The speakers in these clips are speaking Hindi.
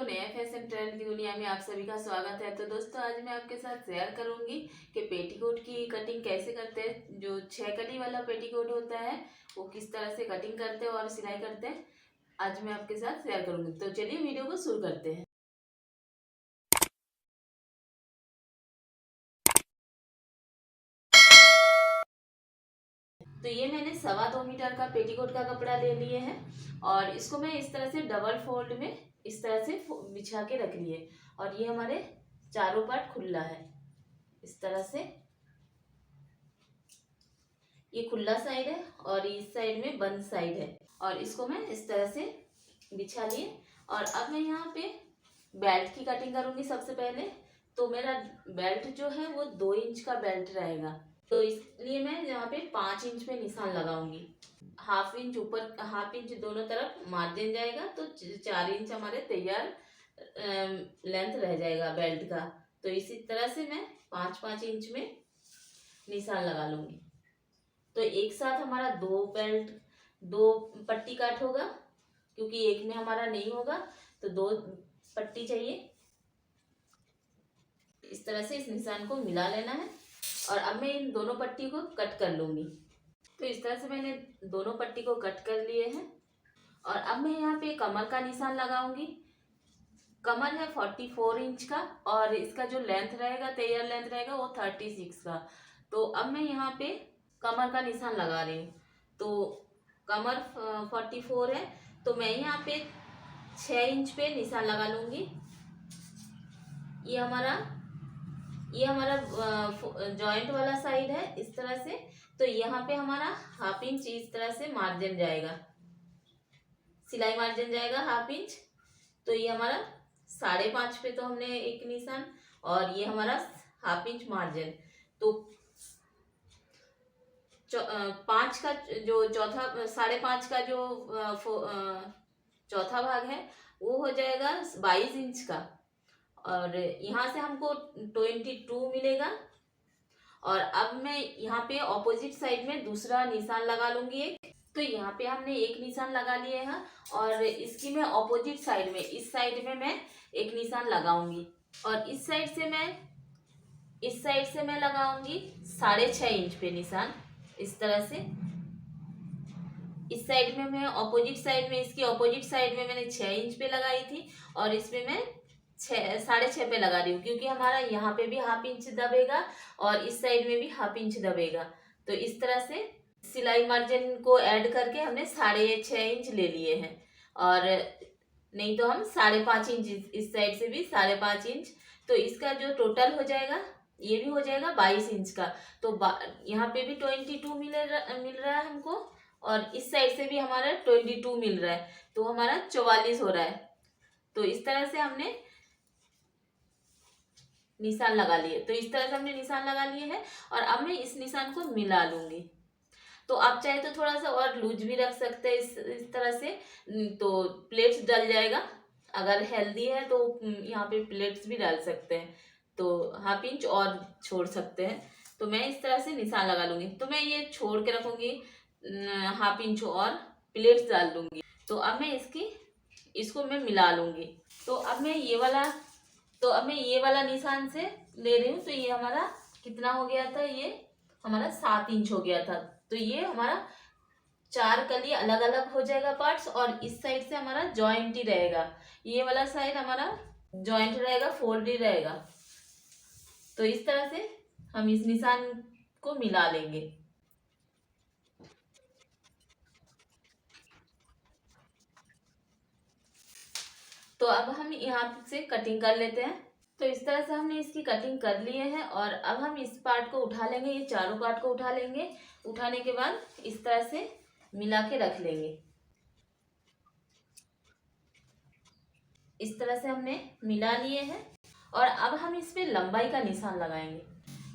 दोस्तों, नए फैशन ट्रेंड की दुनिया में आप सभी का स्वागत है। तो दोस्तों, आज मैं आपके साथ शेयर करूंगी कि पेटीकोट की कटिंग कैसे करते हैं। जो 6 कली वाला पेटीकोट होता है वो किस तरह से कटिंग करते हैं और सिलाई करते हैं, आज मैं आपके साथ शेयर करूंगी। तो चलिए वीडियो को शुरू करते हैं। तो ये मैंने 2.25 मीटर का पेटीकोट का कपड़ा ले लिए हैं और इसको मैं इस तरह से डबल फोल्ड में इस तरह से बिछा के रख लिए। और ये हमारे चारों पार्ट खुला है। इस तरह से ये खुला साइड है और इस साइड में बंद साइड है। और इसको मैं इस तरह से बिछा लिए। और अब मैं यहाँ पे बेल्ट की कटिंग करूंगी। सबसे पहले तो मेरा बेल्ट जो है वो 2 इंच का बेल्ट रहेगा, तो इसलिए मैं यहाँ पे 5 इंच पे निशान लगाऊंगी। हाफ इंच ऊपर, हाफ इंच दोनों तरफ मार्जिन जाएगा, तो 4 इंच हमारे तैयार लेंथ रह जाएगा बेल्ट का। तो इसी तरह से मैं 5-5 इंच में निशान लगा लूंगी। तो एक साथ हमारा 2 पट्टी काट होगा, क्योंकि एक में हमारा नहीं होगा, तो 2 पट्टी चाहिए। इस तरह से इस निशान को मिला लेना है। और अब मैं इन दोनों पट्टी को कट कर लूंगी। तो इस तरह से मैंने दोनों पट्टी को कट कर लिए हैं। और अब मैं यहाँ पे कमर का निशान लगाऊंगी। कमर है 44 इंच का और इसका जो लेंथ रहेगा, तैयार लेंथ रहेगा, वो 36 का। तो अब मैं यहाँ पे कमर का निशान लगा रही हूँ। तो कमर 44 है, तो मैं यहाँ पे 6 इंच पे निशान लगा लूंगी। ये हमारा जॉइंट वाला साइड है इस तरह से। तो यहाँ पे हमारा हाफ इंच इस तरह से मार्जिन जाएगा, सिलाई मार्जिन जाएगा हाफ इंच। तो ये हमारा 5.5 पे तो हमने एक निशान, और ये हमारा हाफ इंच मार्जिन। तो 5 का जो चौथा, 5.5 का जो चौथा भाग है वो हो जाएगा 22 इंच का। और यहाँ से हमको 22 मिलेगा। और अब मैं यहाँ पे ऑपोजिट साइड में दूसरा निशान लगा लूंगी एक। तो यहाँ पे हमने एक निशान लगा लिए हैं और इसकी मैं ऑपोजिट साइड में, इस साइड में मैं एक निशान लगाऊंगी। और इस साइड से मैं लगाऊंगी 6.5 इंच पे निशान इस तरह से। इस साइड में मैं ऑपोजिट साइड में, इसकी ऑपोजिट साइड में मैंने 6 इंच पे लगाई थी और इसमें मैं 6.5 पे लगा रही हूँ, क्योंकि हमारा यहाँ पे भी हाफ इंच दबेगा और इस साइड में भी हाफ इंच दबेगा। तो इस तरह से सिलाई मार्जिन को ऐड करके हमने 6.5 इंच ले लिए हैं। और नहीं तो हम 5.5 इंच, इस साइड से भी 5.5 इंच। तो इसका जो टोटल हो जाएगा, ये भी हो जाएगा 22 इंच का। तो यहाँ पे भी 22 मिल रहा है हमको, और इस साइड से भी हमारा 22 मिल रहा है, तो हमारा 44 हो रहा है। तो इस तरह से हमने निशान लगा लिए। तो इस तरह से हमने निशान लगा लिए हैं और अब मैं इस निशान को मिला लूंगी। तो आप चाहे तो थोड़ा सा और लूज भी रख सकते हैं इस तरह से, तो प्लेट्स डल जाएगा। अगर हेल्दी है तो यहाँ पे प्लेट्स भी डाल सकते हैं, तो हाफ इंच और छोड़ सकते हैं। तो मैं इस तरह से निशान लगा लूंगी। तो मैं ये छोड़ के रखूंगी, हाफ इंच और प्लेट्स डाल दूंगी। तो अब मैं इसको मैं मिला लूंगी। तो अब मैं ये वाला निशान से ले रही हूँ। तो ये हमारा कितना हो गया था, ये हमारा 7 इंच हो गया था। तो ये हमारा 4 कली अलग अलग हो जाएगा पार्ट्स, और इस साइड से हमारा जॉइंट ही रहेगा। ये वाला साइड हमारा जॉइंट रहेगा, फोल्ड ही रहेगा। तो इस तरह से हम इस निशान को मिला लेंगे। तो अब हम यहाँ से कटिंग कर लेते हैं। तो इस तरह से हमने इसकी कटिंग कर लिए है और अब हम इस पार्ट को उठा लेंगे, ये चारों पार्ट को उठा लेंगे। उठाने के बाद इस तरह से मिला के रख लेंगे। इस तरह से हमने मिला लिए हैं और अब हम इस पे लंबाई का निशान लगाएंगे।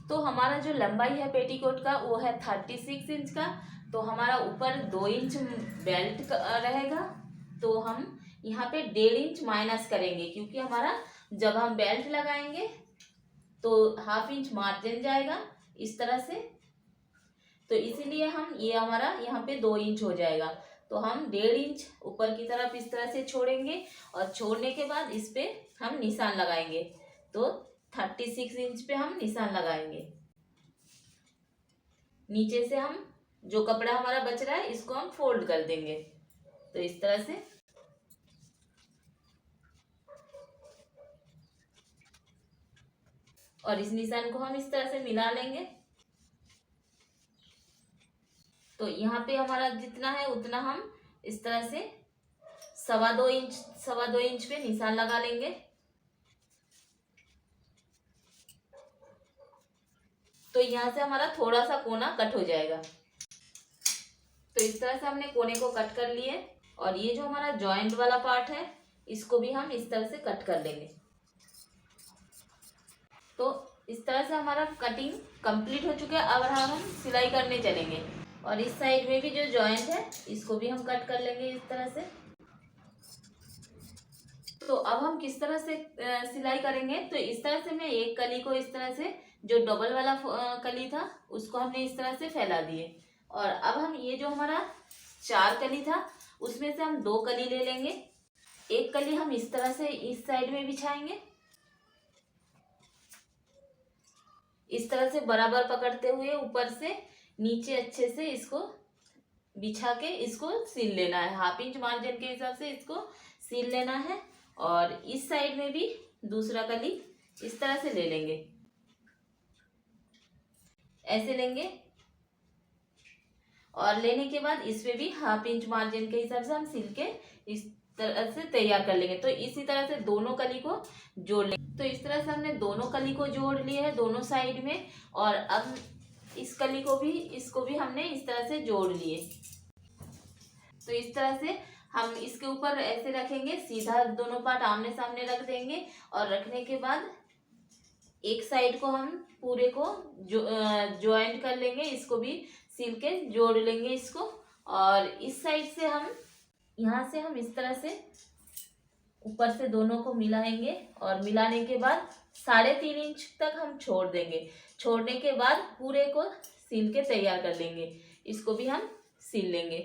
तो हमारा जो लंबाई है पेटीकोट का वो है 36 इंच का। तो हमारा ऊपर 2 इंच बेल्ट रहेगा, तो हम यहाँ पे 1.5 इंच माइनस करेंगे, क्योंकि हमारा जब हम बेल्ट लगाएंगे तो हाफ इंच मार्जिन जाएगा इस तरह से। तो इसीलिए हम ये हमारा यहाँ पे 2 इंच हो जाएगा। तो हम 1.5 इंच ऊपर की तरफ इस तरह से छोड़ेंगे और छोड़ने के बाद इस पे हम निशान लगाएंगे। तो 36 इंच पे हम निशान लगाएंगे। नीचे से हम जो कपड़ा हमारा बच रहा है इसको हम फोल्ड कर देंगे। तो इस तरह से और इस निशान को हम इस तरह से मिला लेंगे। तो यहाँ पे हमारा जितना है उतना हम इस तरह से 2.25 इंच पे निशान लगा लेंगे। तो यहाँ से हमारा थोड़ा सा कोना कट हो जाएगा। तो इस तरह से हमने कोने को कट कर लिए और ये जो हमारा जॉइंट वाला पार्ट है इसको भी हम इस तरह से कट कर लेंगे। तो इस तरह से हमारा कटिंग कंप्लीट हो चुका है। अब हम सिलाई करने चलेंगे और इस साइड में भी जो जॉइंट है इसको भी हम कट कर लेंगे इस तरह से। तो अब हम किस तरह से सिलाई करेंगे, तो इस तरह से मैं एक कली को इस तरह से जो डबल वाला कली था उसको हमने इस तरह से फैला दिए और अब हम ये जो हमारा 4 कली था उसमें से हम 2 कली ले लेंगे। एक कली हम इस तरह से इस साइड में बिछाएंगे, इस तरह से बराबर पकड़ते हुए ऊपर से नीचे अच्छे से इसको बिछा के इसको सील लेना है। 1/2 इंच मार्जिन के हिसाब से इसको सील लेना है। और इस साइड में भी दूसरा कली इस तरह से ले लेंगे, ऐसे लेंगे और लेने के बाद इसमें भी 1/2 इंच मार्जिन के हिसाब से हम सील के इस तरह से तैयार कर लेंगे। तो इसी तरह से दोनों कली को जोड़ लेंगे। तो इस तरह से हमने दोनों कली को जोड़ लिए है दोनों साइड में और अब इस कली को भी इसको भी हमने इस तरह से जोड़ लिए। तो इस तरह से हम इसके ऊपर ऐसे रखेंगे, सीधा दोनों पार्ट आमने सामने रख देंगे और रखने के बाद एक साइड को हम पूरे को ज्वाइंट कर लेंगे, इसको भी सील के जोड़ लेंगे इसको। और इस साइड से हम यहाँ से हम इस तरह से ऊपर से दोनों को मिलाएंगे और मिलाने के बाद 3.5 इंच तक हम छोड़ देंगे। छोड़ने के बाद पूरे को सील के तैयार कर लेंगे। इसको भी हम सील लेंगे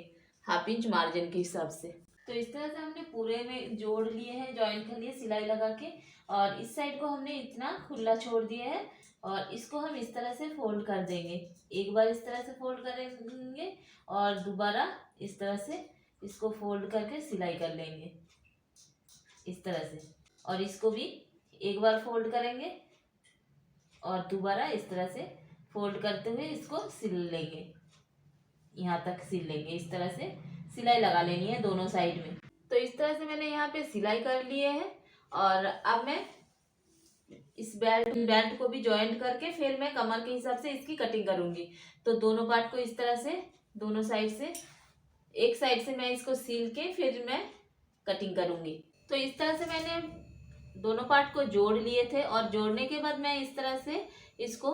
1/2 इंच मार्जिन के हिसाब से। तो इस तरह से हमने पूरे में जोड़ लिए हैं जॉइंट के लिए सिलाई लगा के और इस साइड को हमने इतना खुला छोड़ दिया है और इसको हम इस तरह से फोल्ड कर देंगे। एक बार इस तरह से फोल्ड करेंगे और दोबारा इस तरह से इसको फोल्ड करके सिलाई कर लेंगे इस तरह से। और इसको भी एक बार फोल्ड करेंगे और दोबारा इस तरह से फोल्ड करते हुए इसको सिल लेंगे, यहाँ तक सिल लेंगे। इस तरह से सिलाई लगा लेनी है दोनों साइड में। तो इस तरह से मैंने यहाँ पे सिलाई कर लिए है और अब मैं इस बेल्ट को भी जॉइंट करके फिर मैं कमर के हिसाब से इसकी कटिंग करूँगी। तो दोनों पार्ट को इस तरह से दोनों साइड से एक साइड से मैं इसको सील के फिर मैं कटिंग करूँगी। तो इस तरह से मैंने दोनों पार्ट को जोड़ लिए थे और जोड़ने के बाद मैं इस तरह से इसको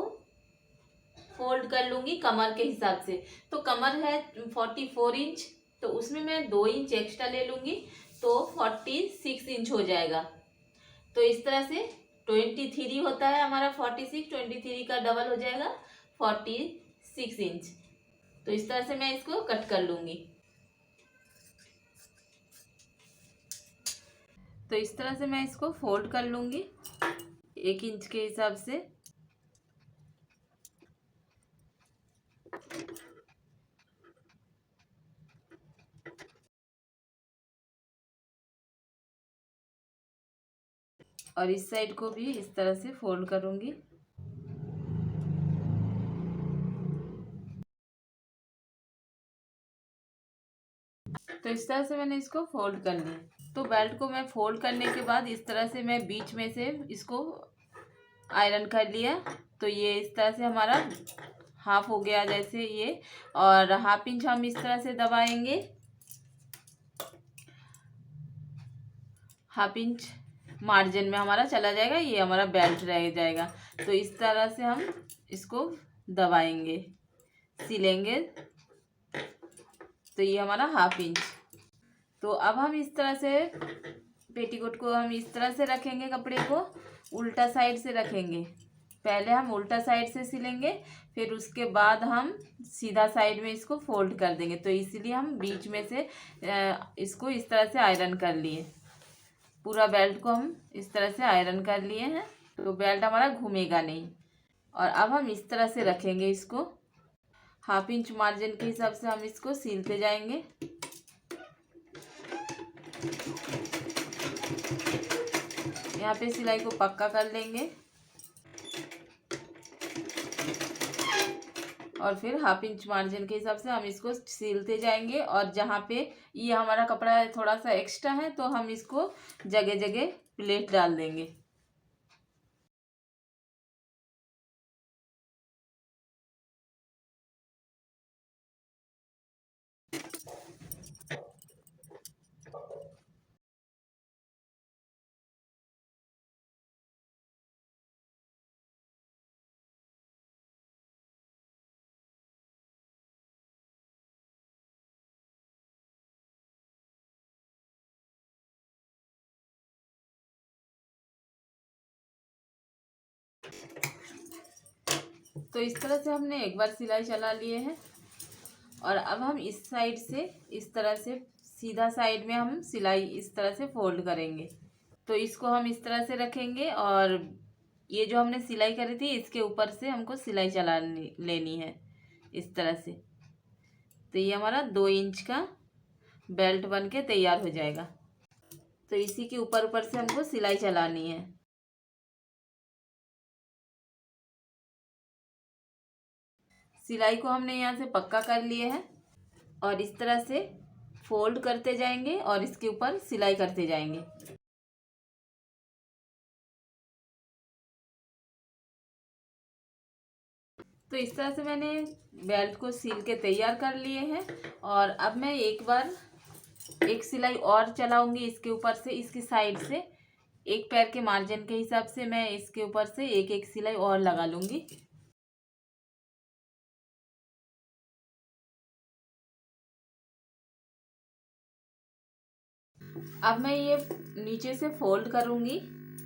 फोल्ड कर लूँगी कमर के हिसाब से। तो कमर है 44 इंच, तो उसमें मैं 2 इंच एक्स्ट्रा ले लूँगी तो 46 इंच हो जाएगा। तो इस तरह से 23 होता है हमारा 46, 23 का डबल हो जाएगा 46 इंच। तो इस तरह से मैं इसको कट कर लूँगी। तो इस तरह से मैं इसको फोल्ड कर लूँगी 1 इंच के हिसाब से। और इस साइड को भी इस तरह से फोल्ड करूँगी। तो इस तरह से मैंने इसको फोल्ड कर लिया। तो बेल्ट को मैं फोल्ड करने के बाद इस तरह से मैं बीच में से इसको आयरन कर लिया। तो ये इस तरह से हमारा हाफ हो गया जैसे ये, और 1/2 इंच हम इस तरह से दबाएंगे। 1/2 इंच मार्जिन में हमारा चला जाएगा, ये हमारा बेल्ट रह जाएगा। तो इस तरह से हम इसको दबाएंगे, सिलेंगे। तो ये हमारा 1/2 इंच। तो अब हम इस तरह से पेटीकोट को हम इस तरह से रखेंगे, कपड़े को उल्टा साइड से रखेंगे पहले हम उल्टा साइड से सिलेंगे, फिर उसके बाद हम सीधा साइड में इसको फोल्ड कर देंगे। तो इसीलिए हम बीच में से इसको इस तरह से आयरन कर लिए। पूरा बेल्ट को हम इस तरह से आयरन कर लिए हैं, तो बेल्ट हमारा घूमेगा नहीं। और अब हम इस तरह से रखेंगे इसको। 1/2 इंच मार्जिन के हिसाब से हम इसको सीलते जाएंगे। यहाँ पे सिलाई को पक्का कर लेंगे और फिर 1/2 इंच मार्जिन के हिसाब से हम इसको सीलते जाएंगे। और जहाँ पे ये हमारा कपड़ा थोड़ा सा एक्स्ट्रा है तो हम इसको जगह जगह प्लेट डाल देंगे। तो इस तरह से हमने एक बार सिलाई चला लिए है और अब हम इस साइड से इस तरह से सीधा साइड में हम सिलाई इस तरह से फोल्ड करेंगे। तो इसको हम इस तरह से रखेंगे और ये जो हमने सिलाई करी थी इसके ऊपर से हमको सिलाई चला लेनी है इस तरह से। तो ये हमारा 2 इंच का बेल्ट बन के तैयार हो जाएगा। तो इसी के ऊपर ऊपर से हमको सिलाई चलानी है। सिलाई को हमने यहाँ से पक्का कर लिए है और इस तरह से फोल्ड करते जाएंगे और इसके ऊपर सिलाई करते जाएंगे। तो इस तरह से मैंने बेल्ट को सील के तैयार कर लिए हैं और अब मैं एक सिलाई और चलाऊंगी इसके ऊपर से, इसकी साइड से। एक पैर के मार्जिन के हिसाब से मैं इसके ऊपर से एक एक सिलाई और लगा लूंगी। अब मैं ये नीचे से फोल्ड करूंगी।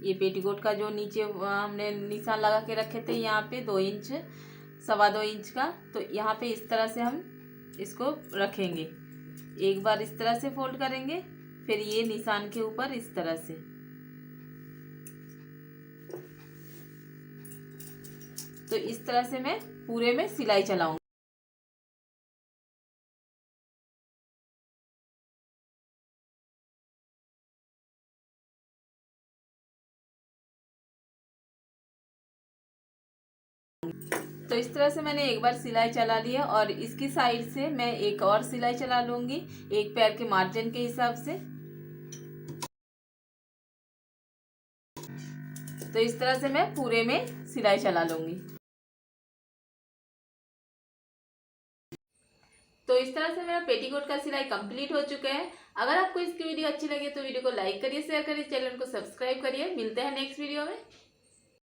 ये पेटीकोट का जो नीचे हमने निशान लगा के रखे थे यहाँ पे 2 इंच 2.25 इंच का, तो यहाँ पे इस तरह से हम इसको रखेंगे। एक बार इस तरह से फोल्ड करेंगे, फिर ये निशान के ऊपर इस तरह से। तो इस तरह से मैं पूरे में सिलाई चलाऊंगी। तो इस तरह से मैंने एक बार सिलाई चला लिया और इसकी साइड से मैं एक और सिलाई चला लूंगी एक पैर के मार्जिन के हिसाब से। तो इस तरह से मैं पूरे में सिलाई चला लूंगी। तो इस तरह से मेरा पेटीकोट का सिलाई कंप्लीट हो चुका है। अगर आपको इसकी वीडियो अच्छी लगे तो वीडियो को लाइक करिए, शेयर करिए, चैनल को सब्सक्राइब करिए। मिलते हैं नेक्स्ट वीडियो में।